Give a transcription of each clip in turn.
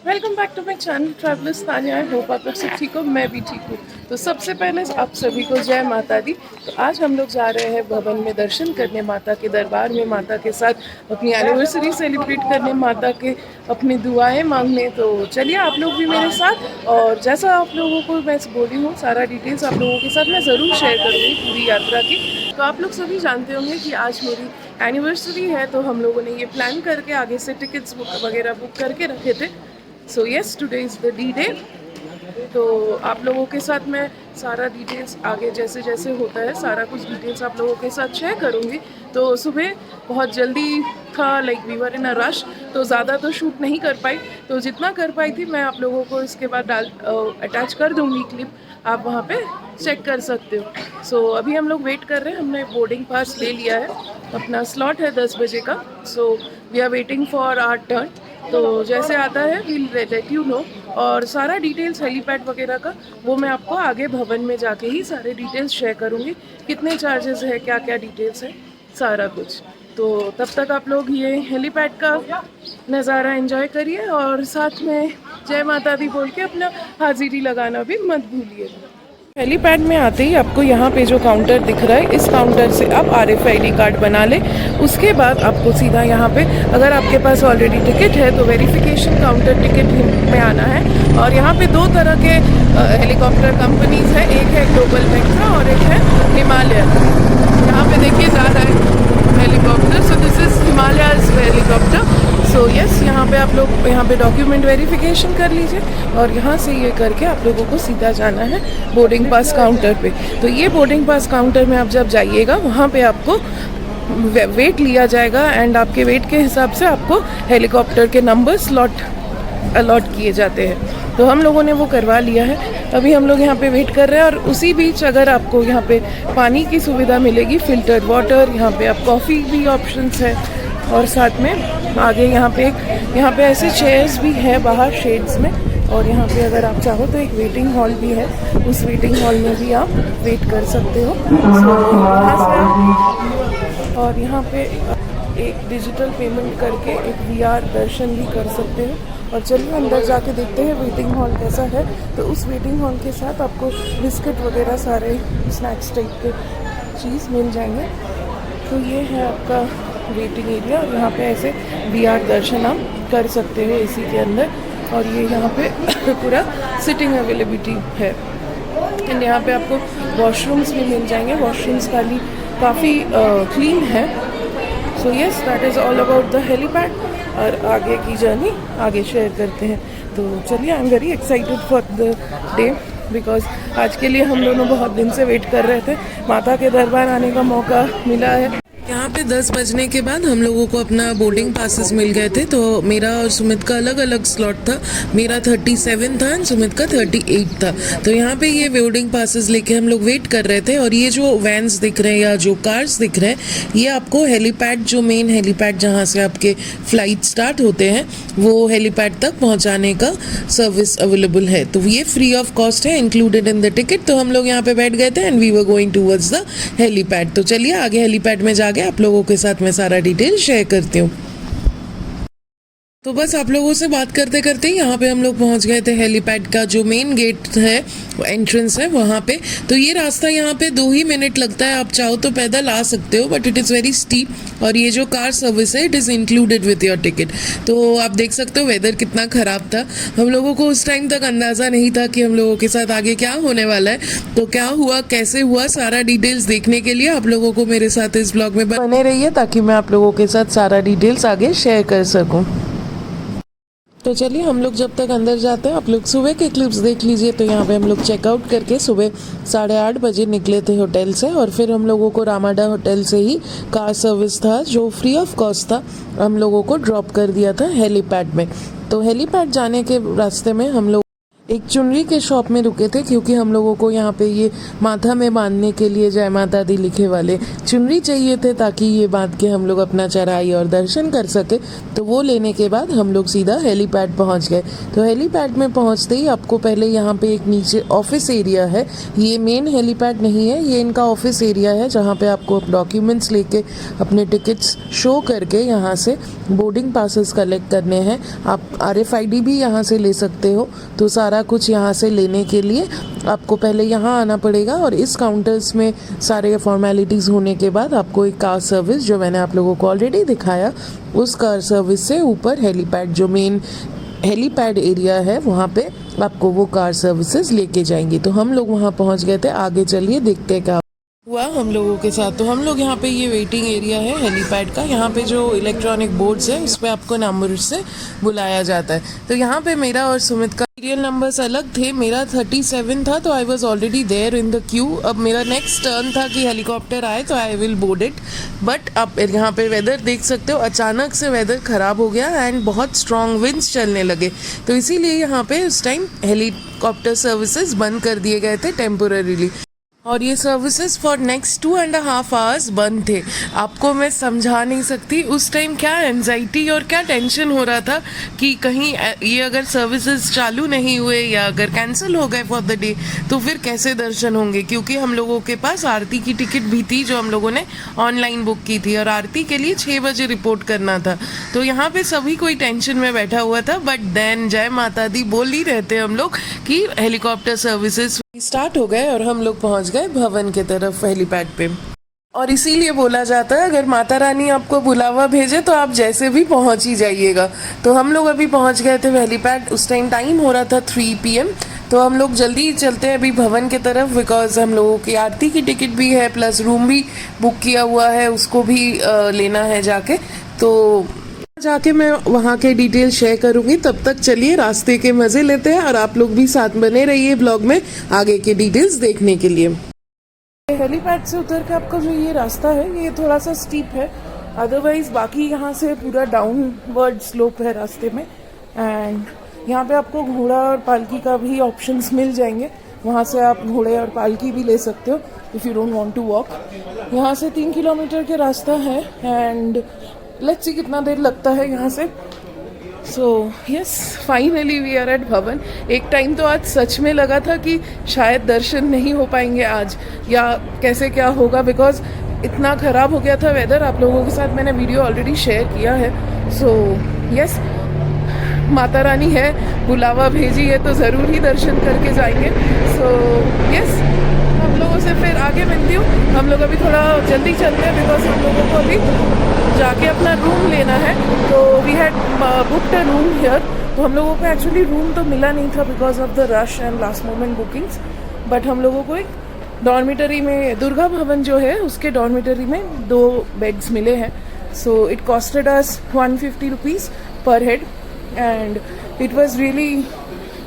Welcome back to my channel travellers Tania. I hope आप लोग सब ठीक हो, मैं भी ठीक हूँ। तो सबसे पहले आप सभी को जय माता दी। तो आज हम लोग जा रहे हैं भवन में दर्शन करने, माता के दरबार में, माता के साथ अपनी एनिवर्सरी सेलिब्रेट करने, माता के अपनी दुआएं मांगने। तो चलिए आप लोग भी मेरे साथ। और जैसा आप लोगों को मैं बोली हूँ, सारा डिटेल्स आप लोगों के साथ मैं ज़रूर शेयर करूँगी पूरी यात्रा की। तो आप लोग सभी जानते होंगे कि आज मेरी एनिवर्सरी है, तो हम लोगों ने ये प्लान करके आगे से टिकट्स वगैरह बुक करके रखे थे। So yes, today is the D day. तो आप लोगों के साथ मैं सारा डिटेल्स आगे जैसे जैसे होता है सारा कुछ डिटेल्स आप लोगों के साथ शेयर करूँगी। तो सुबह बहुत जल्दी था, like we were in a rush, तो ज़्यादा तो शूट नहीं कर पाई। तो जितना कर पाई थी मैं आप लोगों को इसके बाद अटैच कर दूँगी क्लिप, आप वहाँ पे चेक कर सकते हो। सो अभी हम लोग वेट कर रहे हैं, हमने बोर्डिंग पास ले लिया है, अपना स्लॉट है 10 बजे का। So we are waiting for our turn. तो जैसे आता है वील लेट यू नो। और सारा डिटेल्स हेलीपैड वगैरह का वो मैं आपको आगे भवन में जाके ही सारे डिटेल्स शेयर करूँगी, कितने चार्जेस है, क्या क्या डिटेल्स है, सारा कुछ। तो तब तक आप लोग ये हेलीपैड का नज़ारा एंजॉय करिए और साथ में जय माता दी बोल के अपना हाजिरी लगाना भी मत भूलिएगा। हेलीपैड में आते ही आपको यहाँ पे जो काउंटर दिख रहा है, इस काउंटर से आप RFID कार्ड बना लें। उसके बाद आपको सीधा यहाँ पे, अगर आपके पास ऑलरेडी टिकट है तो वेरिफिकेशन काउंटर टिकट में आना है। और यहाँ पे दो तरह के हेलीकॉप्टर कंपनीज हैं, एक है ग्लोबल वेक्ट्रा और एक है हिमालयन। यहाँ पे देखिए जा रहा है helicopter, so this is Himalayas helicopter. So yes, यहाँ पे आप लोग यहाँ पे डॉक्यूमेंट वेरिफिकेशन कर लीजिए और यहाँ से ये करके आप लोगों को सीधा जाना है बोर्डिंग पास काउंटर पे। तो ये बोर्डिंग पास काउंटर में आप जब जाइएगा वहाँ पे आपको वेट लिया जाएगा एंड आपके वेट के हिसाब से आपको हेलीकॉप्टर के नंबर स्लॉट अलॉट किए जाते हैं। तो हम लोगों ने वो करवा लिया है। अभी हम लोग यहाँ पे वेट कर रहे हैं और उसी बीच अगर आपको यहाँ पे पानी की सुविधा मिलेगी, फिल्टर्ड वाटर, यहाँ पे आप कॉफ़ी भी ऑप्शंस है। और साथ में आगे यहाँ पे ऐसे चेयर्स भी है बाहर शेड्स में। और यहाँ पे अगर आप चाहो तो एक वेटिंग हॉल भी है, उस वेटिंग हॉल में भी आप वेट कर सकते हो। और यहाँ पे एक डिजिटल पेमेंट करके एक VR दर्शन भी कर सकते हो। और चलिए अंदर जाके देखते हैं वेटिंग हॉल कैसा है। तो उस वेटिंग हॉल के साथ आपको बिस्किट वगैरह सारे स्नैक्स टाइप के चीज़ मिल जाएंगे। तो ये है आपका वेटिंग एरिया और यहाँ पे ऐसे VR दर्शन आप कर सकते हो इसी के अंदर। और ये यहाँ पे पूरा सिटिंग अवेलेबिलिटी है। एंड यहाँ पे आपको वॉशरूम्स भी मिल जाएंगे, वॉशरूम्स काफ़ी क्लीन है। So yes, that is all about the helipad. और आगे की जर्नी आगे शेयर करते हैं। तो चलिए, I am very excited for the day because आज के लिए हम दोनों बहुत दिन से वेट कर रहे थे, माता के दरबार आने का मौका मिला है। यहाँ पे 10 बजने के बाद हम लोगों को अपना बोर्डिंग पासेस मिल गए थे। तो मेरा और सुमित का अलग अलग स्लॉट था, मेरा 37 था और सुमित का 38 था। तो यहाँ पे ये बोर्डिंग पासेस लेके हम लोग वेट कर रहे थे। और ये जो वैन्स दिख रहे हैं या जो कार्स दिख रहे हैं, ये आपको हेलीपैड, जो मेन हेलीपैड जहाँ से आपके फ्लाइट स्टार्ट होते हैं, वो हेलीपैड तक पहुँचाने का सर्विस अवेलेबल है। तो ये फ्री ऑफ कॉस्ट है, इंक्लूडेड इन द टिकट। तो हम लोग यहाँ पे बैठ गए थे and we were going towards the helipad. तो चलिए आगे हेलीपैड में जाके आप लोगों के साथ मैं सारा डिटेल शेयर करती हूँ। तो बस आप लोगों से बात करते करते यहाँ पे हम लोग पहुँच गए थे हेलीपैड का जो मेन गेट है, एंट्रेंस है वहाँ पे। तो ये रास्ता यहाँ पे 2 ही मिनट लगता है, आप चाहो तो पैदल आ सकते हो, but it is very steep. और ये जो कार सर्विस है, it is included with your ticket. तो आप देख सकते हो वेदर कितना ख़राब था, हम लोगों को उस टाइम तक अंदाज़ा नहीं था कि हम लोगों के साथ आगे क्या होने वाला है। तो क्या हुआ, कैसे हुआ, सारा डिटेल्स देखने के लिए आप लोगों को मेरे साथ इस ब्लॉग में बने रहिए, ताकि मैं आप लोगों के साथ सारा डिटेल्स आगे शेयर कर सकूँ। तो चलिए हम लोग जब तक अंदर जाते हैं, आप लोग सुबह के क्लिप्स देख लीजिए। तो यहाँ पे हम लोग चेकआउट करके सुबह 8:30 बजे निकले थे होटल से। और फिर हम लोगों को रामाडा होटल से ही कार सर्विस था जो फ्री ऑफ कॉस्ट था, हम लोगों को ड्रॉप कर दिया था हेलीपैड में। तो हेलीपैड जाने के रास्ते में हम लोग एक चुनरी के शॉप में रुके थे क्योंकि हम लोगों को यहाँ पे ये माथा में बांधने के लिए जय माता दी लिखे वाले चुनरी चाहिए थे ताकि ये बांध के हम लोग अपना चढ़ाई और दर्शन कर सके। तो वो लेने के बाद हम लोग सीधा हेलीपैड पहुँच गए। तो हेलीपैड में पहुँचते ही आपको पहले यहाँ पे एक नीचे ऑफिस एरिया है। ये मेन हेलीपैड नहीं है, ये इनका ऑफिस एरिया है जहाँ पे आपको डॉक्यूमेंट्स लेके अपने टिकट्स शो करके यहाँ से बोर्डिंग पासेस कलेक्ट करने हैं। आप RFID भी यहाँ से ले सकते हो। तो सारा कुछ यहाँ से लेने के लिए आपको पहले यहाँ आना पड़ेगा और इस काउंटर्स में सारे फॉर्मेलिटीज़ होने के बाद आपको एक कार सर्विस जो मैंने आप लोगों को ऑलरेडी दिखाया, उस कार सर्विस से ऊपर हेलीपैड जो मेन हेलीपैड एरिया है वहाँ पे आपको वो कार सर्विसेज लेके जाएंगी। तो हम लोग वहाँ पहुँच गए थे। आगे चलिए देखते हैं क्या हुआ हम लोगों के साथ। तो हम लोग यहाँ पे ये वेटिंग एरिया है हेलीपैड का। यहाँ पे जो इलेक्ट्रॉनिक बोर्ड्स है उस पर आपको नंबर से बुलाया जाता है। तो यहाँ पे मेरा और सुमित का सीरियल नंबर्स अलग थे। मेरा 37 था तो I was already there in the queue. अब मेरा नेक्स्ट टर्न था कि हेलीकॉप्टर आए तो I will board it. But अब यहाँ पे वेदर देख सकते हो, अचानक से वेदर ख़राब हो गया एंड बहुत स्ट्रॉन्ग विंड्स चलने लगे। तो इसीलिए यहाँ पे उस टाइम हेलीकॉप्टर सर्विसेज बंद कर दिए गए थे टेम्पोररीली और ये सर्विसेज फॉर नेक्स्ट 2.5 आवर्स बंद थे। आपको मैं समझा नहीं सकती उस टाइम क्या एंजाइटी और क्या टेंशन हो रहा था कि कहीं ये अगर सर्विसेज चालू नहीं हुए या अगर कैंसिल हो गए फॉर द डे तो फिर कैसे दर्शन होंगे। क्योंकि हम लोगों के पास आरती की टिकट भी थी जो हम लोगों ने ऑनलाइन बुक की थी और आरती के लिए 6 बजे रिपोर्ट करना था। तो यहाँ पे सभी कोई टेंशन में बैठा हुआ था। बट देन जय माता दी बोल ही रहते हम लोग कि हेलीकॉप्टर सर्विसेज स्टार्ट हो गए और हम लोग पहुंच गए भवन के तरफ हेलीपैड पे। और इसीलिए बोला जाता है अगर माता रानी आपको बुलावा भेजे तो आप जैसे भी पहुंच ही जाइएगा। तो हम लोग अभी पहुंच गए थे हेलीपैड। उस टाइम टाइम हो रहा था 3 PM। तो हम लोग जल्दी चलते हैं अभी भवन के तरफ बिकॉज हम लोगों की आरती की टिकट भी है प्लस रूम भी बुक किया हुआ है, उसको भी लेना है जाके। तो जाके मैं वहाँ के डिटेल शेयर करूँगी। तब तक चलिए रास्ते के मज़े लेते हैं और आप लोग भी साथ बने रहिए ब्लॉग में आगे के डिटेल्स देखने के लिए। हेलीपैड से उतर के आपका जो ये रास्ता है ये थोड़ा सा स्टीप है, अदरवाइज बाकी यहाँ से पूरा डाउनवर्ड स्लोप है रास्ते में। एंड यहाँ पे आपको घोड़ा और पालकी का भी ऑप्शंस मिल जाएंगे। वहाँ से आप घोड़े और पालकी भी ले सकते हो if you don't want to walk. यहाँ से 3 किलोमीटर के रास्ता है एंड लेट्स सी कितना देर लगता है यहाँ से। So yes finally we are at Bhavan. एक टाइम तो आज सच में लगा था कि शायद दर्शन नहीं हो पाएंगे आज या कैसे क्या होगा बिकॉज इतना ख़राब हो गया था वेदर। आप लोगों के साथ मैंने वीडियो ऑलरेडी शेयर किया है। सो यस माता रानी है, बुलावा भेजी है तो ज़रूर ही दर्शन करके जाएंगे। सो यस हम लोगों से फिर आगे मिलती हूँ। हम लोग अभी थोड़ा जल्दी चलते हैं बिकॉज हम लोगों को अभी जाके अपना रूम लेना है। तो we had booked a room here. तो हम लोगों को एक्चुअली रूम तो मिला नहीं था because of the rush and last moment bookings. But हम लोगों को एक डॉर्मिटरी में दुर्गा भवन जो है उसके डॉर्मिटरी में 2 बेड्स मिले हैं। So it costed us 150 rupees per head and it was really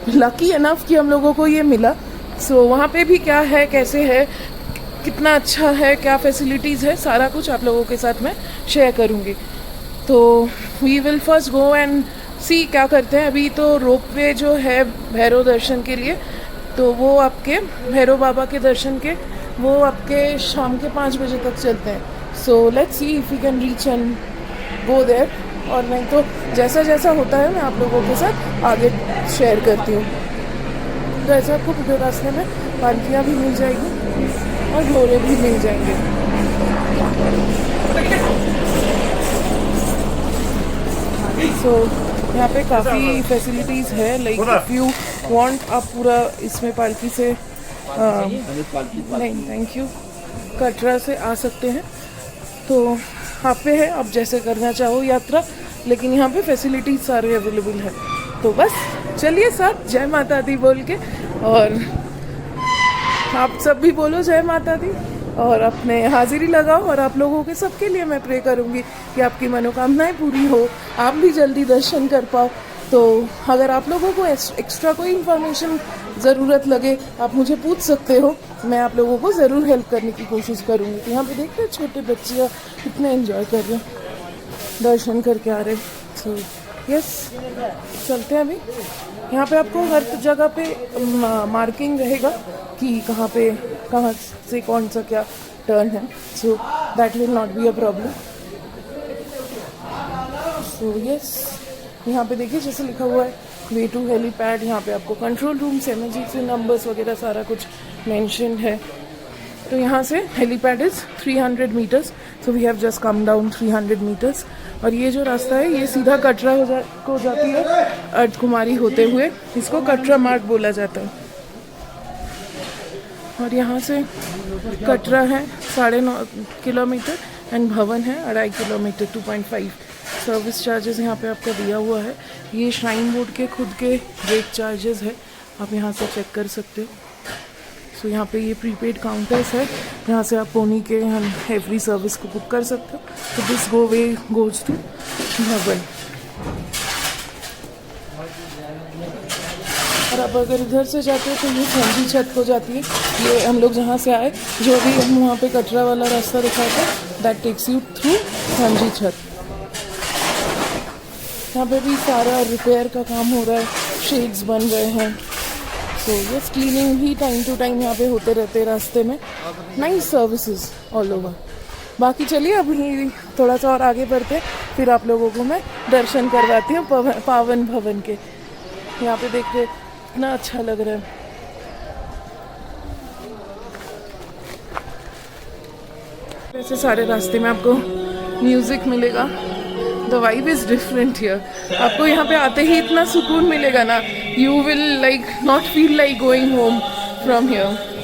lucky enough कि हम लोगों को ये मिला। सो वहाँ पे भी क्या है, कैसे है, कितना अच्छा है, क्या फैसिलिटीज़ है, सारा कुछ आप लोगों के साथ मैं शेयर करूँगी। तो we will first go and see क्या करते हैं। अभी तो रोपवे जो है भैरव दर्शन के लिए तो वो आपके भैरव बाबा के दर्शन के वो आपके शाम के 5 बजे तक चलते हैं। So let's see if you can reach and go there. और नहीं तो जैसा जैसा होता है मैं आप लोगों के साथ आगे शेयर करती हूँ। तो ऐसे आपको पूरे रास्ते में पालकियाँ भी मिल जाएगी और घोड़े भी मिल जाएंगे। सो यहाँ पे काफ़ी फैसिलिटीज़ है लाइक इफ़ यू वांट आप पूरा इसमें पालकी से नहीं थैंक यू कटरा से आ सकते हैं। तो आप पे है आप जैसे करना चाहो यात्रा, लेकिन यहाँ पे फैसिलिटीज सारे अवेलेबल है। तो बस चलिए साथ जय माता दी बोल के और आप सब भी बोलो जय माता दी और अपने हाजिरी लगाओ। और आप लोगों के सबके लिए मैं प्रे करूँगी कि आपकी मनोकामनाएं पूरी हो, आप भी जल्दी दर्शन कर पाओ। तो अगर आप लोगों को एक्स्ट्रा कोई इन्फॉर्मेशन ज़रूरत लगे आप मुझे पूछ सकते हो, मैं आप लोगों को ज़रूर हेल्प करने की कोशिश करूँगी। तो यहाँ पे देखते हैं छोटे बच्चे कितने एंजॉय कर रहे हैं, दर्शन करके आ रहे हैं। सो यस, चलते हैं अभी। यहाँ पे आपको हर जगह पे मार्किंग रहेगा कि कहाँ से कौन सा क्या टर्न है, so that will not be a problem. So yes, यहाँ पे देखिए जैसे लिखा हुआ है वे टू हेलीपैड। यहाँ पे आपको कंट्रोल रूम्स, इमरजेंसी नंबर्स वगैरह सारा कुछ मेंशन है। तो यहाँ से helipad is 300 metres, so we have just come down 300 metres. और ये जो रास्ता है ये सीधा कटरा को जाती है अर्धकुमारी होते हुए, इसको कटरा मार्ग बोला जाता है। और यहाँ से कटरा है 9.5 किलोमीटर एंड भवन है 2.5 किलोमीटर 2.5। सर्विस चार्जेस यहाँ पे आपका दिया हुआ है। ये श्राइन बोर्ड के खुद के रेट चार्जेस है, आप यहाँ से चेक कर सकते हो। सो यहाँ पे ये प्रीपेड काउंटर्स है, यहाँ से आप पोनी के एवरी सर्विस को बुक कर सकते हो। तो दिस गोज टू भवन। और आप अगर इधर से जाते हो तो ये सांझी छत को जाती है। ये हम लोग जहाँ से आए, जो भी हम वहाँ पे कटरा वाला रास्ता दिखा था, दैट टेक्स यू थ्रू सांझी छत। यहाँ पे भी सारा रिपेयर का काम हो रहा है, शेड्स बन रहे हैं। तो यस, क्लीनिंग भी टाइम टू टाइम यहाँ पे होते रहते हैं रास्ते में। Nice services all over. बाकी चलिए अभी थोड़ा सा और आगे बढ़ते, फिर आप लोगों को मैं दर्शन करवाती हूँ पावन भवन के। यहाँ पे देखते इतना अच्छा लग रहा है। वैसे सारे रास्ते में आपको म्यूजिक मिलेगा, the vibe is different here. आपको यहाँ पे आते ही इतना सुकून मिलेगा ना, you will like not feel like going home from here.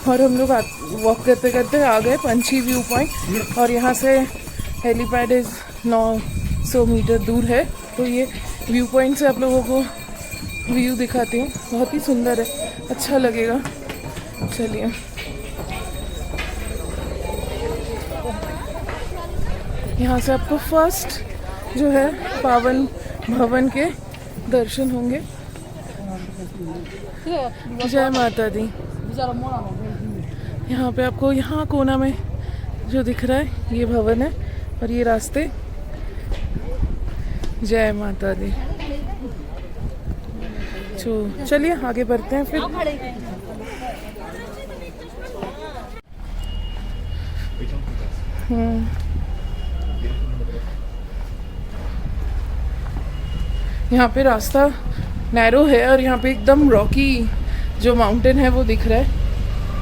और हम लोग वॉक करते करते आ गए पंछी व्यू पॉइंट। और यहाँ से हेलीपैड इज़ 900 मीटर दूर है। तो ये व्यू पॉइंट से आप लोगों को व्यू दिखाती हूँ, बहुत ही सुंदर है, अच्छा लगेगा। चलिए, यहाँ से आपको फर्स्ट जो है पावन भवन के दर्शन होंगे। जय माता दी। यहाँ पे आपको यहाँ कोना में जो दिख रहा है ये भवन है और ये रास्ते। जय माता दी। तो चलिए आगे बढ़ते हैं फिर। यहाँ पे रास्ता नैरो है और यहाँ पे एकदम रॉकी जो माउंटेन है वो दिख रहा है।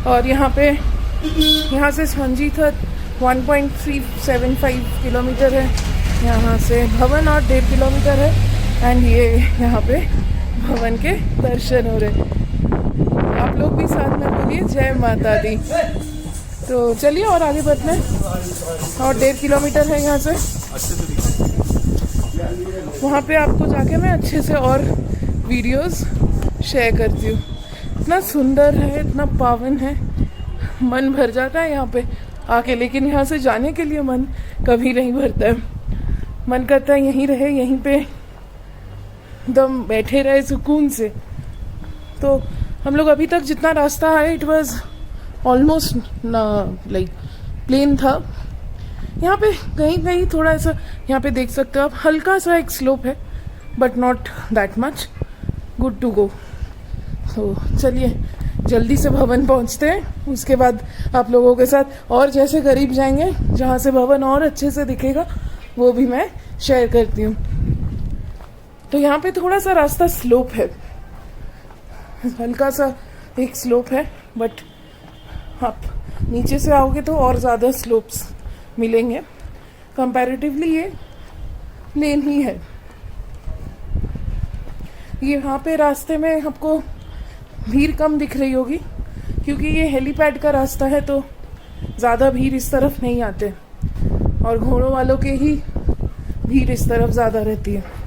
और यहाँ से सांझी तक 1.375 किलोमीटर है यहाँ से भवन, और 1.5 किलोमीटर है। एंड ये यहाँ पे भवन के दर्शन हो रहे। आप लोग भी साथ में बोलिए जय माता दी। तो चलिए और आगे बढ़ते हैं। और 1.5 किलोमीटर है यहाँ से, वहाँ पे आपको जाके मैं अच्छे से और वीडियोस शेयर करती हूँ। इतना सुंदर है, इतना पावन है, मन भर जाता है यहाँ पे आके। लेकिन यहाँ से जाने के लिए मन कभी नहीं भरता है, मन करता है यहीं रहे, यहीं पे एकदम बैठे रहे सुकून से। तो हम लोग अभी तक जितना रास्ता आए it was almost like plain था। यहाँ पे कहीं कहीं थोड़ा ऐसा यहाँ पे देख सकते हो आप, हल्का सा एक स्लोप है but not that much. Good to go. तो चलिए जल्दी से भवन पहुँचते हैं, उसके बाद आप लोगों के साथ और जैसे करीब जाएंगे जहाँ से भवन और अच्छे से दिखेगा वो भी मैं शेयर करती हूँ। तो यहाँ पे थोड़ा सा रास्ता स्लोप है, हल्का सा एक स्लोप है, बट आप नीचे से आओगे तो और ज़्यादा स्लोप्स मिलेंगे। कंपैरेटिवली ये प्लेन ही है। ये यहाँ पे रास्ते में आपको भीड़ कम दिख रही होगी क्योंकि ये हेलीपैड का रास्ता है, तो ज़्यादा भीड़ इस तरफ नहीं आते और घोड़ों वालों के ही भीड़ इस तरफ ज़्यादा रहती है।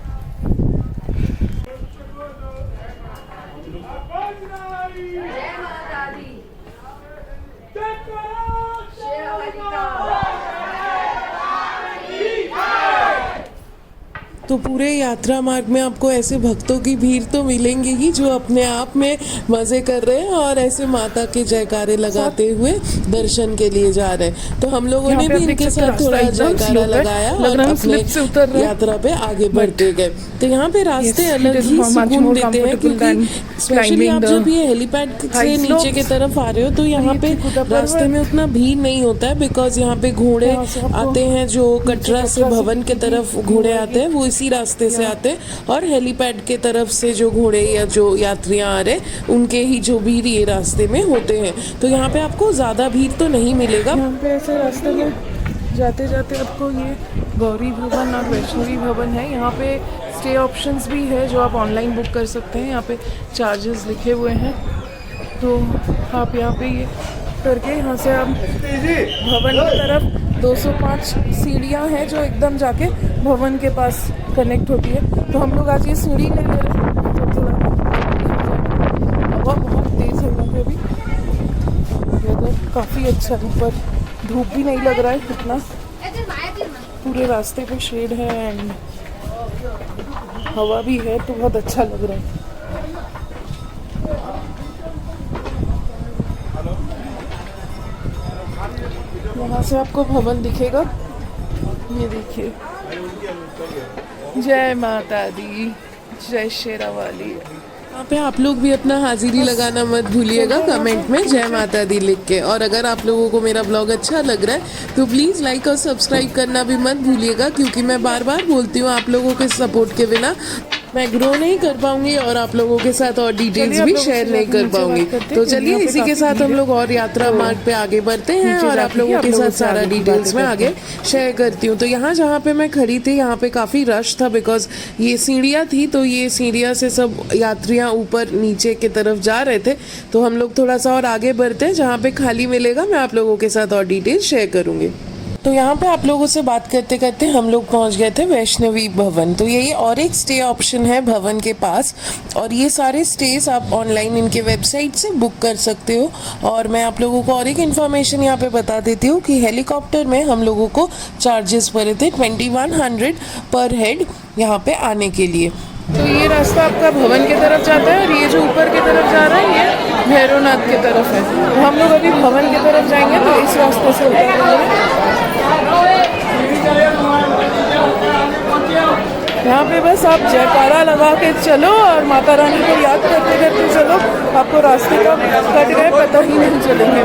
तो पूरे यात्रा मार्ग में आपको ऐसे भक्तों की भीड़ तो मिलेंगी ही जो अपने आप में मज़े कर रहे हैं और ऐसे माता के जयकारे लगाते हुए दर्शन के लिए जा रहे हैं। तो हम लोगों ने भी इनके साथ थोड़ा जयकारा लगाया और अपने यात्रा पे आगे बढ़ते गए। तो यहाँ पे रास्ते अलग ही सुकून देते हैं, क्योंकि स्पेशली आप जब ये हेलीपैड से नीचे की तरफ आ रहे हो तो यहाँ पे रास्ते में उतना भीड़ नहीं होता है, बिकॉज यहाँ पे घोड़े आते हैं जो कटरा से भवन के तरफ घोड़े आते हैं, वो इसी रास्ते से आते हैं, और हेलीपैड के तरफ से जो घोड़े या जो यात्रियाँ आ रहे उनके ही जो भीड़ ये रास्ते में होते हैं। तो यहाँ पे आपको ज़्यादा भीड़ तो नहीं मिलेगा। यहाँ पे ऐसे रास्ते में जाते जाते आपको ये गौरी भवन और वैष्णवी भवन है। यहाँ पे स्टे ऑप्शंस भी है जो आप ऑनलाइन बुक कर सकते हैं। यहाँ पे चार्जेस लिखे हुए हैं, तो आप यहाँ पे ये करके यहाँ से आप भवन की तरफ 205 सीढ़ियाँ हैं जो एकदम जाके भवन के पास कनेक्ट होती है। तो हम लोग आज ये सीढ़ी नहीं ले रहे हैं, तो थोड़ा हवा बहुत तेज़ है यहाँ पे भी। वेदर काफ़ी अच्छा है, ऊपर धूप भी नहीं लग रहा है इतना, पूरे रास्ते पे शेड है एंड हवा भी है, तो बहुत अच्छा लग रहा है। यहाँ से आपको भवन दिखेगा, ये देखिए। जय माता दी, जय शेरावाली। यहाँ पे आप लोग भी अपना हाजिरी लगाना मत भूलिएगा कमेंट में जय माता दी लिख के। और अगर आप लोगों को मेरा ब्लॉग अच्छा लग रहा है तो प्लीज़ लाइक और सब्सक्राइब करना भी मत भूलिएगा, क्योंकि मैं बार बार बोलती हूँ आप लोगों के सपोर्ट के बिना मैं ग्रो नहीं कर पाऊंगी और आप लोगों के साथ और डिटेल्स भी शेयर नहीं कर पाऊंगी। तो चलिए इसी के साथ हम लोग और यात्रा मार्ग पे आगे बढ़ते हैं और आप लोगों के साथ सारा डिटेल्स मैं आगे शेयर करती हूँ। तो यहाँ जहाँ पे मैं खड़ी थी यहाँ पे काफ़ी रश था, बिकॉज ये सीढ़ियाँ थी, तो ये सीढ़ियाँ से सब यात्रियाँ ऊपर नीचे की तरफ जा रहे थे। तो हम लोग थोड़ा सा और आगे बढ़ते हैं, जहाँ पे खाली मिलेगा मैं आप लोगों के साथ और डिटेल्स शेयर करूँगी। तो यहाँ पे आप लोगों से बात करते करते हम लोग पहुँच गए थे वैष्णवी भवन। तो यही और एक स्टे ऑप्शन है भवन के पास, और ये सारे स्टेज आप ऑनलाइन इनके वेबसाइट से बुक कर सकते हो। और मैं आप लोगों को और एक इन्फॉर्मेशन यहाँ पे बता देती हूँ कि हेलीकॉप्टर में हम लोगों को चार्जेस पड़े थे 2100 पर हेड यहाँ पे आने के लिए। तो ये रास्ता आपका भवन की तरफ जाता है और ये जो ऊपर की तरफ जा रहा है ये भैरवनाथ की तरफ है। तो हम लोग अभी भवन की तरफ जाएंगे, तो इस रास्ते से उतरेंगे। यहाँ पे बस आप जयकारा लगा के चलो और माता रानी को याद करते करते चलो, आपको रास्ते का कट गए पता ही नहीं चलेंगे।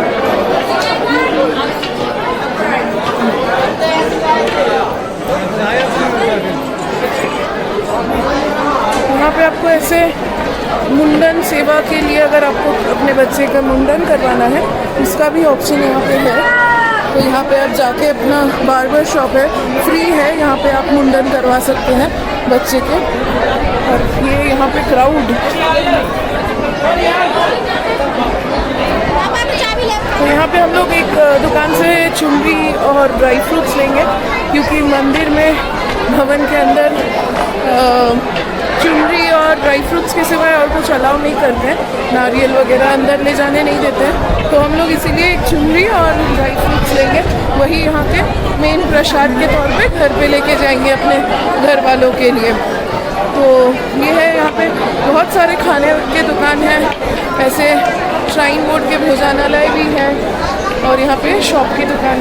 यहाँ पे आपको ऐसे मुंडन सेवा के लिए अगर आपको अपने बच्चे का मुंडन करवाना है उसका भी ऑप्शन यहाँ पे है। तो यहाँ पे आप जाके अपना बार्बर शॉप है, फ्री है, यहाँ पे आप मुंडन करवा सकते हैं बच्चे के। और ये यहाँ पे क्राउड, तो यहाँ पे हम लोग एक दुकान से चुनरी और ड्राई फ्रूट्स लेंगे, क्योंकि मंदिर में भवन के अंदर चुनरी और ड्राई फ्रूट्स के सिवाय और कुछ अलाउ नहीं करते हैं, नारियल वगैरह अंदर ले जाने नहीं देते हैं। तो हम लोग इसीलिए एक चुनरी और ड्राई फ्रूट्स लेंगे, वही यहाँ के मेन प्रसाद के तौर पे घर पे लेके जाएंगे अपने घर वालों के लिए। तो ये है, यहाँ पे बहुत सारे खाने के दुकान हैं, ऐसे श्राइन बोर्ड के भोजनालय भी हैं, और यहाँ पे शॉप की दुकान।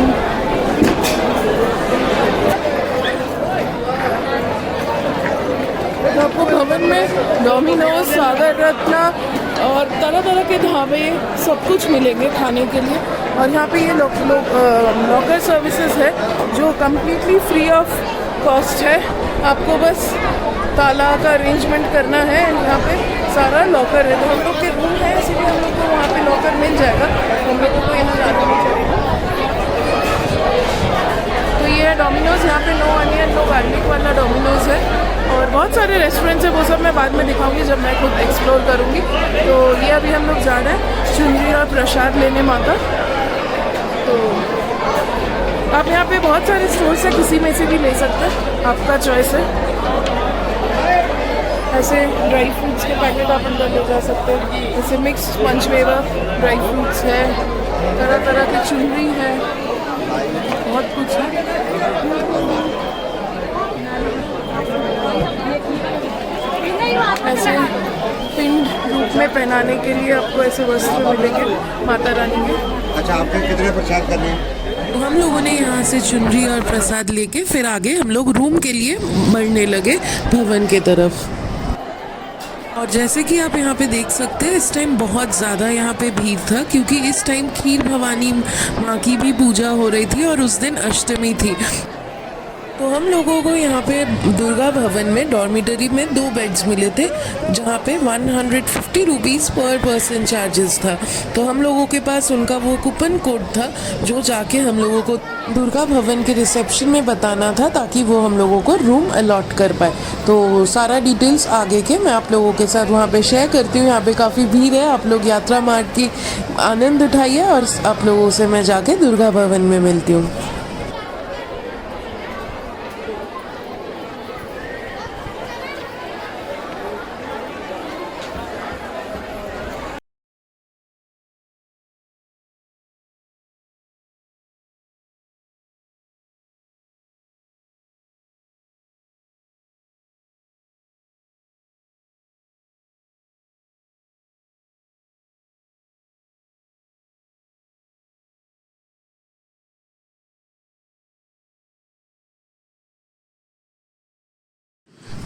तो आपको भवन में डोमिनोज, सागर रत्ना और तरह तरह के ढाबे सब कुछ मिलेंगे खाने के लिए। और यहाँ पे ये लॉकर सर्विसेज है जो कम्प्लीटली फ्री ऑफ कॉस्ट है। आपको बस ताला का अरेंजमेंट करना है, यहाँ पे सारा लॉकर है। तो हम लोग के रूम है, इसीलिए हम लोग को वहाँ पे लॉकर मिल जाएगा, हम लोगों को यहाँ जाना नहीं पड़ेगा। तो ये है डोमिनोज, यहाँ पे नो अनियन नो गार्लिक वाला डोमिनोज है। और बहुत सारे रेस्टोरेंट्स हैं, वो सब मैं बाद में दिखाऊंगी जब मैं खुद एक्सप्लोर करूंगी। तो ये अभी हम लोग जा रहे हैं चुनरी और प्रसाद लेने माता। तो आप यहाँ पे बहुत सारे स्टोर्स हैं, किसी में से भी ले सकते हैं, आपका चॉइस है। ऐसे ड्राई फ्रूट्स के पैकेट आप अंदर ले जा सकते हैं, जैसे मिक्स पंचमेवा ड्राई फ्रूट्स है, तरह तरह की चुनरी है, बहुत कुछ है। ऐसे पिंड रूप में पहनाने के लिए आपको ऐसे वस्त्र मिलेंगे माता रानी के। अच्छा, आपके कितने प्रसाद करने हैं? तो हम लोगों ने यहाँ से चुनरी और प्रसाद लेके फिर आगे हम लोग रूम के लिए बढ़ने लगे भवन के तरफ। और जैसे कि आप यहाँ पे देख सकते हैं, इस टाइम बहुत ज़्यादा यहाँ पे भीड़ था, क्योंकि इस टाइम खीर भवानी माँ की भी पूजा हो रही थी और उस दिन अष्टमी थी। तो हम लोगों को यहाँ पे दुर्गा भवन में डॉर्मिटरी में 2 बेड्स मिले थे, जहाँ पे 150 रुपीज़ पर पर्सन चार्जेस था। तो हम लोगों के पास उनका वो कूपन कोड था, जो जाके हम लोगों को दुर्गा भवन के रिसेप्शन में बताना था, ताकि वो हम लोगों को रूम अलॉट कर पाए। तो सारा डिटेल्स आगे के मैं आप लोगों के साथ वहाँ पे शेयर करती हूँ। यहाँ पे काफ़ी भीड़ है, आप लोग यात्रा मार्ग की आनंद उठाइए और आप लोगों से मैं जाके दुर्गा भवन में मिलती हूँ।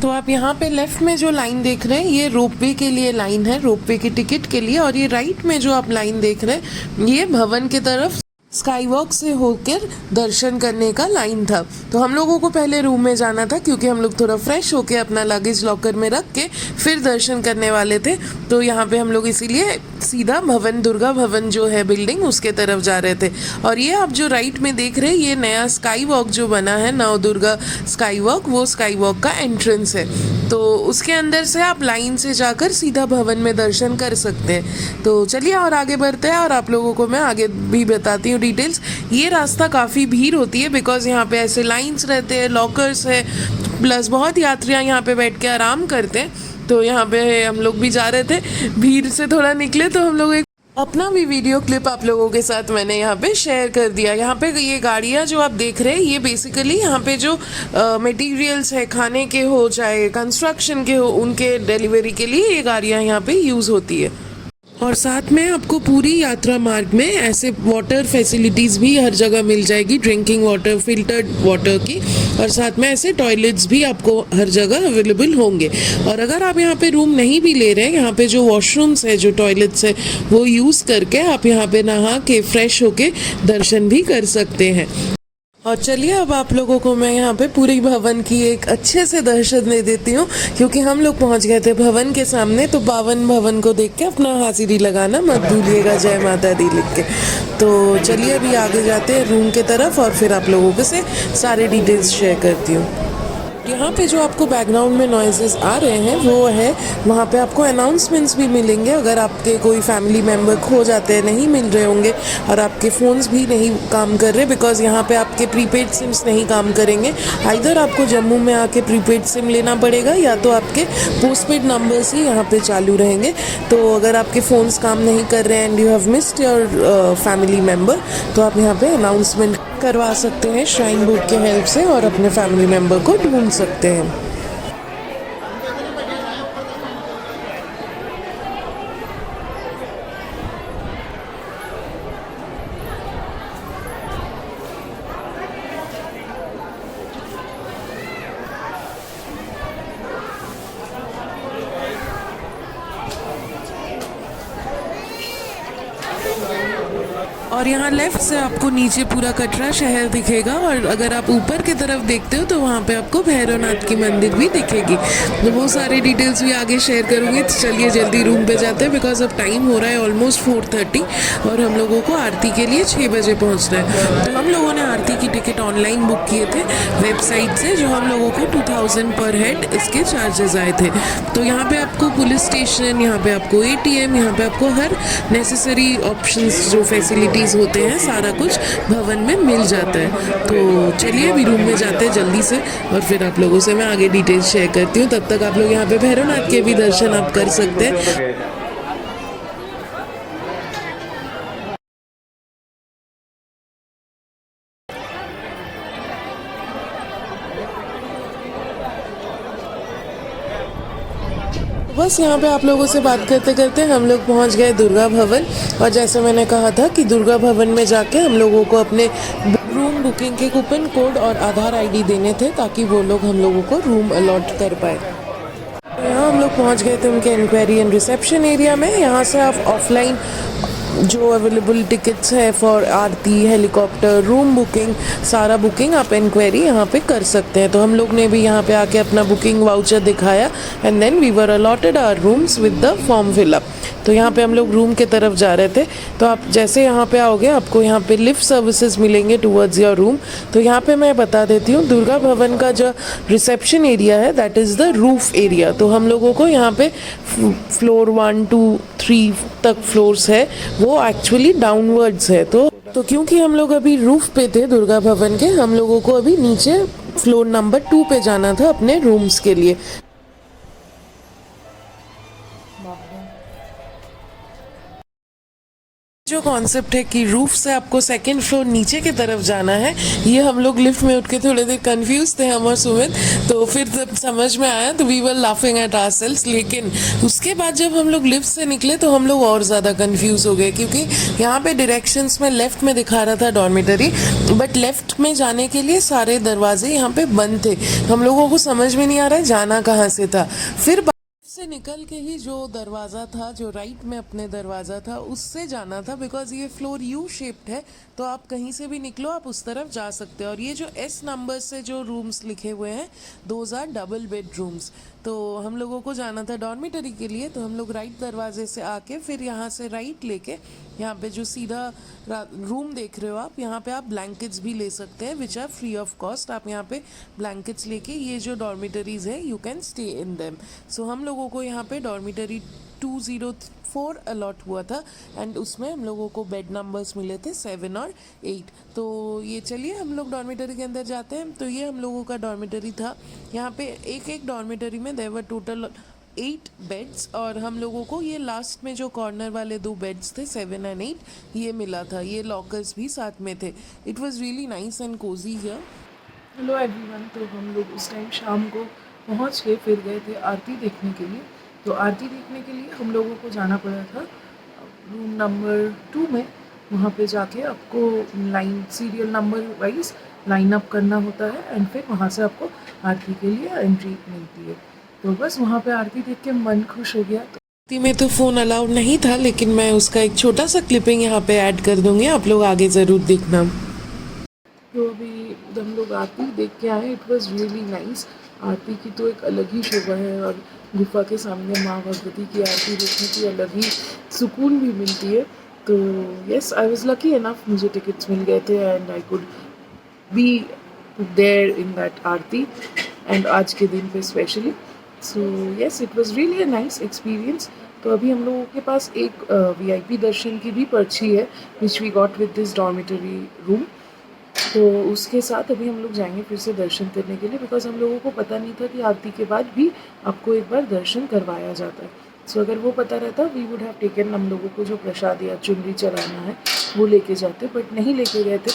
तो आप यहाँ पे लेफ्ट में जो लाइन देख रहे हैं, ये रोपवे के लिए लाइन है, रोपवे की टिकट के लिए। और ये राइट में जो आप लाइन देख रहे हैं, ये भवन की तरफ स्काई वॉक से होकर दर्शन करने का लाइन था। तो हम लोगों को पहले रूम में जाना था, क्योंकि हम लोग थोड़ा फ्रेश होके अपना लगेज लॉकर में रख के फिर दर्शन करने वाले थे। तो यहाँ पे हम लोग इसीलिए सीधा भवन, दुर्गा भवन जो है बिल्डिंग, उसके तरफ जा रहे थे। और ये आप जो राइट में देख रहे हैं, ये नया स्काई वॉक जो बना है, नव दुर्गा स्काई वॉक, वो स्काई वॉक का एंट्रेंस है। तो उसके अंदर से आप लाइन से जाकर सीधा भवन में दर्शन कर सकते हैं। तो चलिए और आगे बढ़ते हैं, और आप लोगों को मैं आगे भी बताती हूँ डिटेल्स। ये रास्ता काफ़ी भीड़ होती है, बिकॉज यहाँ पे ऐसे लाइंस रहते हैं, लॉकर्स है, प्लस बहुत यात्रियाँ यहाँ पे बैठ के आराम करते हैं। तो यहाँ पे हम लोग भी जा रहे थे, भीड़ से थोड़ा निकले तो हम लोग एक अपना भी वीडियो क्लिप आप लोगों के साथ मैंने यहाँ पे शेयर कर दिया। यहाँ पे ये गाड़ियाँ जो आप देख रहे हैं, ये बेसिकली यहाँ पे जो मटेरियल्स है, खाने के हो चाहे कंस्ट्रक्शन के हो, उनके डिलीवरी के लिए ये गाड़ियाँ यहाँ पे यूज़ होती है। और साथ में आपको पूरी यात्रा मार्ग में ऐसे वाटर फैसिलिटीज़ भी हर जगह मिल जाएगी, ड्रिंकिंग वाटर, फिल्टर्ड वाटर की, और साथ में ऐसे टॉयलेट्स भी आपको हर जगह अवेलेबल होंगे। और अगर आप यहाँ पे रूम नहीं भी ले रहे हैं, यहाँ पे जो वॉशरूम्स है, जो टॉयलेट्स है, वो यूज़ करके आप यहाँ पे नहा के फ्रेश होके दर्शन भी कर सकते हैं। और चलिए अब आप लोगों को मैं यहाँ पे पूरी भवन की एक अच्छे से दर्शन दे देती हूँ, क्योंकि हम लोग पहुँच गए थे भवन के सामने। तो पावन भवन को देख के अपना हाजिरी लगाना मत भूलिएगा, जय माता दी लिख के। तो चलिए अभी आगे जाते हैं रूम के तरफ, और फिर आप लोगों के से सारे डिटेल्स शेयर करती हूँ। यहाँ पे जो आपको बैकग्राउंड में नॉइजेस आ रहे हैं, वो है वहाँ पे आपको अनाउंसमेंट्स भी मिलेंगे। अगर आपके कोई फैमिली मेम्बर खो जाते हैं, नहीं मिल रहे होंगे, और आपके फ़ोन्स भी नहीं काम कर रहे, बिकॉज यहाँ पे आपके प्रीपेड सिम्स नहीं काम करेंगे। आइदर आपको जम्मू में आके प्रीपेड सिम लेना पड़ेगा, या तो आपके पोस्टपेड नंबर्स ही यहाँ पे चालू रहेंगे। तो अगर आपके फ़ोन्स काम नहीं कर रहे हैं and you have missed your family member, तो आप यहाँ पे अनाउंसमेंट करवा सकते हैं श्राइन बुक के हेल्प से, और अपने फैमिली मेम्बर को ढूंढ सकते हैं। और यहाँ लेफ्ट से आपको नीचे पूरा कटरा शहर दिखेगा, और अगर आप ऊपर की तरफ देखते हो तो वहाँ पे आपको भैरवनाथ की मंदिर भी दिखेगी। तो वो सारी डिटेल्स भी आगे शेयर करूँगी। तो चलिए जल्दी रूम पे जाते हैं, बिकॉज अब टाइम हो रहा है ऑलमोस्ट 4:30, और हम लोगों को आरती के लिए 6 बजे पहुँचना है। तो हम लोगों ने आरती की टिकट ऑनलाइन बुक किए थे वेबसाइट से, जो हम लोगों को 2000 पर हेड इसके चार्जेस आए थे। तो यहाँ पे आपको पुलिस स्टेशन, यहाँ पे आपको ATM, यहाँ पे आपको हर नेसेसरी ऑप्शंस जो फैसिलिटीज़ होते हैं, सारा कुछ भवन में मिल जाता है। तो चलिए अभी रूम में जाते हैं जल्दी से, और फिर आप लोगों से मैं आगे डिटेल्स शेयर करती हूँ। तब तक आप लोग यहाँ पे भैरवनाथ के भी दर्शन आप कर सकते हैं। बस यहाँ पे आप लोगों से बात करते करते हम लोग पहुँच गए दुर्गा भवन। और जैसे मैंने कहा था कि दुर्गा भवन में जाके हम लोगों को अपने रूम बुकिंग के कूपन कोड और आधार आईडी देने थे ताकि वो लोग हम लोगों को रूम अलॉट कर पाए। तो यहाँ हम लोग पहुँच गए थे उनके इंक्वायरी एंड रिसेप्शन एरिया में। यहाँ से आप ऑफलाइन जो अवेलेबल टिकट्स है for Aarti, helicopter, room booking, सारा बुकिंग आप इंक्वायरी यहाँ पे कर सकते हैं। तो हम लोग ने भी यहाँ पे आके अपना बुकिंग वाउचर दिखाया and then we were allotted our rooms with the form fill up. तो यहाँ पे हम लोग रूम के तरफ जा रहे थे। तो आप जैसे यहाँ पे आओगे आपको यहाँ पे लिफ्ट सर्विसेज मिलेंगे टूवर्ड्स योर रूम। तो यहाँ पे मैं बता देती हूँ, दुर्गा भवन का जो रिसेप्शन एरिया है that is the roof area. तो हम लोगों को यहाँ पे फ्लोर 1, 2, 3 तक फ्लोर्स है, वो एक्चुअली डाउनवर्ड्स है। तो क्योंकि हम लोग अभी रूफ पे थे दुर्गा भवन के, हम लोगों को अभी नीचे फ्लोर नंबर 2 पे जाना था अपने रूम्स के लिए। जो कॉन्सेप्ट है कि रूफ से आपको सेकंड फ्लोर नीचे की तरफ जाना है, ये हम लोग लिफ्ट में उठ के थोड़े देर कंफ्यूज थे हम और सुमित। तो फिर जब समझ में आया तो we were laughing at ourselves. लेकिन उसके बाद जब हम लोग लिफ्ट से निकले तो हम लोग और ज़्यादा कंफ्यूज हो गए, क्योंकि यहाँ पे डायरेक्शंस में लेफ्ट में दिखा रहा था डॉर्मेटरी, बट लेफ्ट में जाने के लिए सारे दरवाजे यहाँ पे बंद थे। हम लोगों को समझ में नहीं आ रहा है जाना कहाँ से था। फिर से निकल के ही जो दरवाज़ा था, जो राइट में अपने दरवाज़ा था, उससे जाना था, बिकॉज ये फ्लोर यू शेप्ड है। तो आप कहीं से भी निकलो आप उस तरफ जा सकते हो। और ये जो एस नंबर से जो रूम्स लिखे हुए हैं दोज आर डबल बेडरूम्स। तो हम लोगों को जाना था डॉर्मेटरी के लिए। तो हम लोग राइट दरवाजे से आके फिर यहाँ से राइट लेके यहाँ पे जो सीधा रूम देख रहे हो आप, यहाँ पे आप ब्लैंकेट्स भी ले सकते हैं which are free of cost. आप यहाँ पे ब्लैंकेट्स लेके ये जो डॉर्मेटरीज है you can stay in them. So हम लोगों को यहाँ पे डॉर्मेटरी 204 अलॉट हुआ था एंड उसमें हम लोगों को बेड नंबर्स मिले थे 7 और 8। तो ये चलिए हम लोग डॉर्मेटरी के अंदर जाते हैं। तो ये हम लोगों का डॉर्मेटरी था। यहाँ पे एक एक डॉर्मेटरी में देयर वर टोटल 8 बेड्स और हम लोगों को ये लास्ट में जो कॉर्नर वाले 2 बेड्स थे 7 और 8 ये मिला था। ये लॉकर्स भी साथ में थे। It was really nice and cozy here. Hello everyone. तो हम लोग उस टाइम शाम को पहुंच के फिर गए थे आरती देखने के लिए। तो आरती देखने के लिए हम लोगों को जाना पड़ा था रूम नंबर 2 में। वहाँ पे जाके आपको line serial number wise line up करना होता है एंड फिर वहाँ से आपको आरती के लिए एंट्री मिलती है। तो बस वहाँ पे आरती देख के मन खुश हो गया। आरती में तो फ़ोन अलाउड नहीं था, लेकिन मैं उसका एक छोटा सा क्लिपिंग यहाँ पे ऐड कर दूँगी, आप लोग आगे ज़रूर देखना। तो अभी हम लोग आरती देख के आए। It was really nice. Aarti की तो एक अलग ही शोभा है और गुफा के सामने माँ भगवती की आरती देखने की अलग ही सुकून भी मिलती है। तो yes, I was lucky enough, मुझे टिकट्स मिल गए थे and I could be there in that aarti and आज के दिन पे specially. So yes, it was really a nice experience. तो अभी हम लोगों के पास एक VIP दर्शन की भी पर्ची है which we got with this dormitory room. तो उसके साथ अभी हम लोग जाएंगे फिर से दर्शन करने के लिए, बिकॉज हम लोगों को पता नहीं था कि आरती के बाद भी आपको एक बार दर्शन करवाया जाता है। सो अगर वो पता रहता वी वुड हैव टेकन, हम लोगों को जो प्रसाद या चुनरी चढ़ाना है वो लेके जाते, बट नहीं लेके गए थे।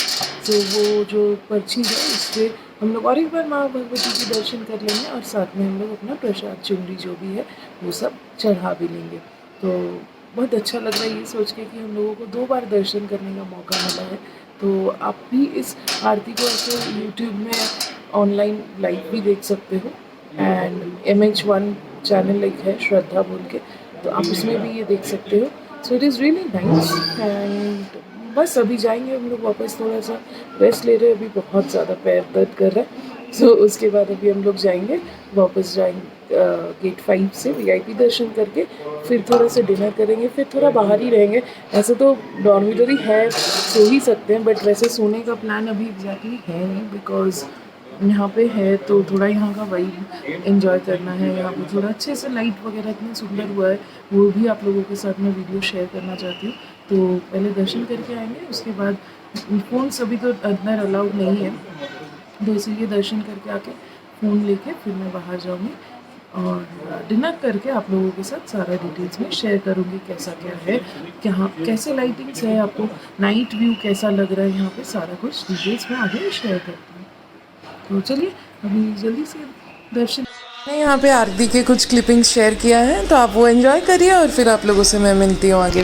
तो वो जो पर्ची है उससे हम लोग और एक बार माँ भगवती की दर्शन कर लेंगे और साथ में हम लोग अपना प्रसाद चुनरी जो भी है वो सब चढ़ा भी लेंगे। तो बहुत अच्छा लग रहा है ये सोच के कि हम लोगों को 2 बार दर्शन करने का मौका मिला है। तो आप भी इस आरती को ऐसे यूट्यूब में ऑनलाइन लाइव भी देख सकते हो एंड MH1 चैनल एक है श्रद्धा बोल के, तो आप उसमें भी ये देख सकते हो। So it is really nice and बस अभी जाएंगे हम लोग वापस, थोड़ा सा रेस्ट ले रहे हैं, अभी बहुत ज़्यादा पैर दर्द कर रहा है। सो उसके बाद अभी हम लोग जाएंगे वापस जाएंगे गेट 5 से VIP दर्शन करके फिर थोड़ा सा डिनर करेंगे, फिर थोड़ा बाहर ही रहेंगे। ऐसे तो डॉर्मेटरी है, सो ही सकते हैं, बट वैसे सोने का प्लान अभी एग्जैक्टली है नहीं, बिकॉज यहाँ पे है तो थोड़ा यहाँ का वाइब एंजॉय करना है। यहाँ पे थोड़ा अच्छे से लाइट वगैरह इतना सुंदर हुआ है, वो भी आप लोगों के साथ मैं वीडियो शेयर करना चाहती हूँ। तो पहले दर्शन करके आएंगे, उसके बाद फ़ोन सभी तो अंदर अलाउड नहीं है, तो इसीलिए दर्शन करके आके फ़ोन लेके फिर मैं बाहर जाऊँगी और डिनर करके आप लोगों के साथ सारा डिटेल्स में शेयर करूँगी, कैसा क्या है, क्या कैसे लाइटिंग्स है, आपको नाइट व्यू कैसा लग रहा है यहाँ पे, सारा कुछ डिटेल्स में आगे शेयर करती हूँ। तो चलिए अभी जल्दी से दर्शन। मैंने यहाँ पे आरती के कुछ क्लिपिंग्स शेयर किया है, तो आप वो एंजॉय करिए और फिर आप लोगों से मैं मिलती हूँ आगे।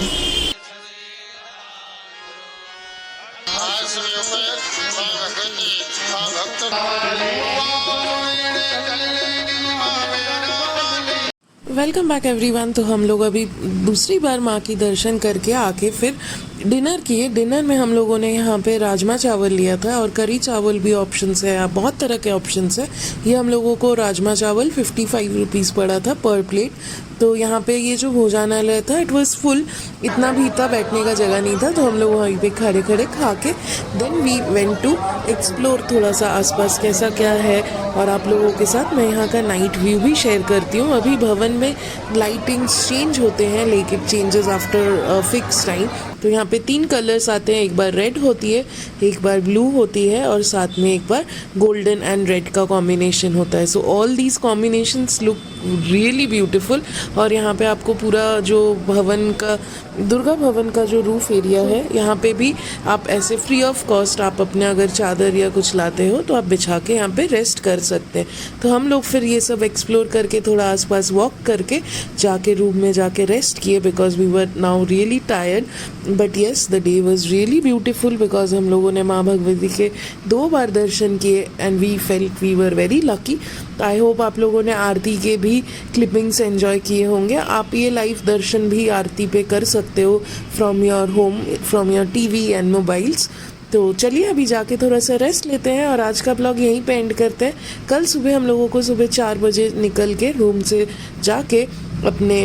Welcome back everyone. तो हम लोग अभी दूसरी बार माँ की दर्शन करके आके फिर डिनर किए। डिनर में हम लोगों ने यहाँ पे राजमा चावल लिया था और करी चावल भी ऑप्शंस है, बहुत तरह के ऑप्शंस है। ये हम लोगों को राजमा चावल 55 रुपीज़ पड़ा था पर प्लेट। तो यहाँ पे ये जो भोजनालय था इट वाज फुल, इतना भी था, बैठने का जगह नहीं था। तो हम लोग वहीं पे खड़े खड़े खा के then we went to explore थोड़ा सा आसपास कैसा क्या है, और आप लोगों के साथ मैं यहाँ का नाइट व्यू भी शेयर करती हूँ। अभी भवन में लाइटिंग्स चेंज होते हैं, लेकिन चेंजेस आफ्टर फिक्स टाइम। तो यहाँ पे 3 कलर्स आते हैं, एक बार रेड होती है, एक बार ब्लू होती है, और साथ में एक बार गोल्डन एंड रेड का कॉम्बिनेशन होता है। So all these combinations look really beautiful. और यहाँ पे आपको पूरा जो भवन का, दुर्गा भवन का जो रूफ एरिया है, यहाँ पे भी आप ऐसे फ्री ऑफ कॉस्ट आप अपने अगर चादर या कुछ लाते हो तो आप बिछा के यहाँ पे रेस्ट कर सकते हैं। तो हम लोग फिर ये सब एक्सप्लोर करके थोड़ा आसपास वॉक करके जाके रूम में जाके रेस्ट किए, because we were now really tired. But yes, the day was really beautiful because हम लोगों ने माँ भगवती के 2 बार दर्शन किए and we felt we were very lucky. I hope आप लोगों ने आरती के भी क्लिपिंग्स एंजॉय किए होंगे। आप ये लाइव दर्शन भी आरती पे कर सकते हो from your home, from your TV and mobiles. तो चलिए अभी जाके थोड़ा सा रेस्ट लेते हैं और आज का ब्लॉग यहीं पे एंड करते हैं। कल सुबह हम लोगों को सुबह 4 बजे निकल के रूम से जाके अपने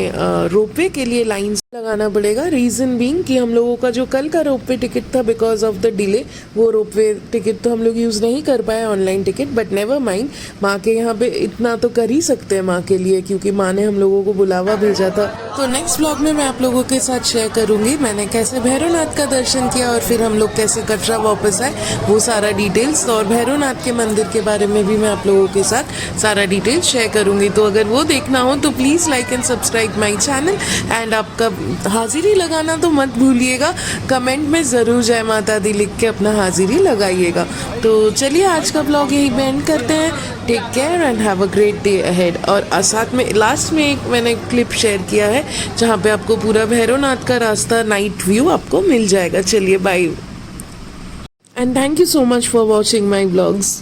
रोपवे के लिए लाइंस लगाना पड़ेगा। रीज़न बीइंग कि हम लोगों का जो कल का रोपवे टिकट था, बिकॉज ऑफ द डिले, वो रोपवे टिकट तो हम लोग यूज़ नहीं कर पाए, online ticket. But never mind, माँ के यहाँ पे इतना तो कर ही सकते हैं माँ के लिए, क्योंकि माँ ने हम लोगों को बुलावा भेजा था। तो नेक्स्ट ब्लॉग में मैं आप लोगों के साथ शेयर करूँगी मैंने कैसे भैरवनाथ का दर्शन किया और फिर हम लोग कैसे कटरा वापस आए, वो सारा डिटेल्स। और भैरवनाथ के मंदिर के बारे में भी मैं आप लोगों के साथ सारा डिटेल्स शेयर करूँगी। तो अगर वो देखना हो तो please like and subscribe my channel. And आपका हाजिरी लगाना तो मत भूलिएगा, कमेंट में ज़रूर जय माता दी लिख के अपना हाजिरी लगाइएगा। तो चलिए आज का ब्लॉग यही एंड करते हैं। Take care and have a great day ahead. और साथ में लास्ट में एक मैंने क्लिप शेयर किया है जहाँ पे आपको पूरा भैरवनाथ का रास्ता नाइट व्यू आपको मिल जाएगा। चलिए bye and thank you so much for watching my blogs.